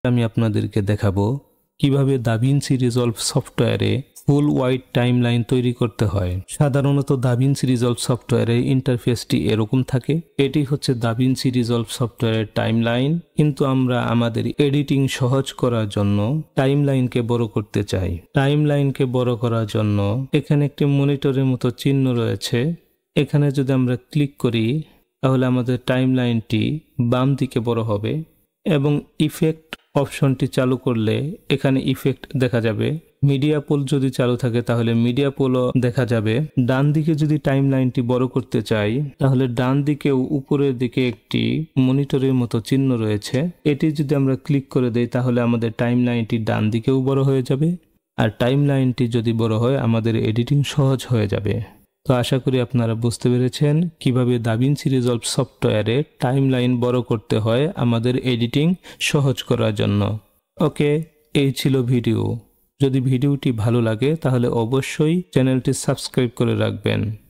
আমি আপনাদেরকে দেখাবো কিভাবে দাভিন্সি রিজলভ সফটওয়্যারে ফুল ওয়াইড টাইমলাইন তৈরি করতে হয়। সাধারণত দাভিন্সি রিজলভ সফটওয়্যারের ইন্টারফেসটি এরকম থাকে। এটি হচ্ছে দাভিন্সি রিজলভ সফটওয়্যারের টাইমলাইন, কিন্তু আমরা আমাদের এডিটিং সহজ করার জন্য টাইমলাইনকে বড় করতে চাই। টাইমলাইনকে বড় করার জন্য এখানে একটি মনিটরের মতো চিহ্ন রয়েছে। এখানে যদি আমরা ক্লিক করি তাহলে আমাদের টাইমলাইনটি বাম দিকে বড় হবে এবং ইফেক্ট অপশনটি চালু করলে এখানে ইফেক্ট দেখা যাবে। মিডিয়া পোল যদি চালু থাকে তাহলে মিডিয়া পোলও দেখা যাবে। ডান দিকে যদি টাইমলাইনটি বড় করতে চাই তাহলে ডান দিকেও উপরের দিকে একটি মনিটরের মতো চিহ্ন রয়েছে। এটি যদি আমরা ক্লিক করে দেই তাহলে আমাদের টাইমলাইনটি ডান দিকেও বড় হয়ে যাবে। আর টাইমলাইনটি যদি বড় হয় আমাদের এডিটিং সহজ হয়ে যাবে। তো আশা করি আপনারা বুঝতে পেরেছেন কিভাবে দাভিন্সি রিজলভ সফটওয়্যারে টাইমলাইন বড় করতে হয় আমাদের এডিটিং সহজ করার জন্য। ওকে, এই ছিল ভিডিও। যদি ভিডিওটি ভালো লাগে তাহলে অবশ্যই চ্যানেলটি সাবস্ক্রাইব করে রাখবেন।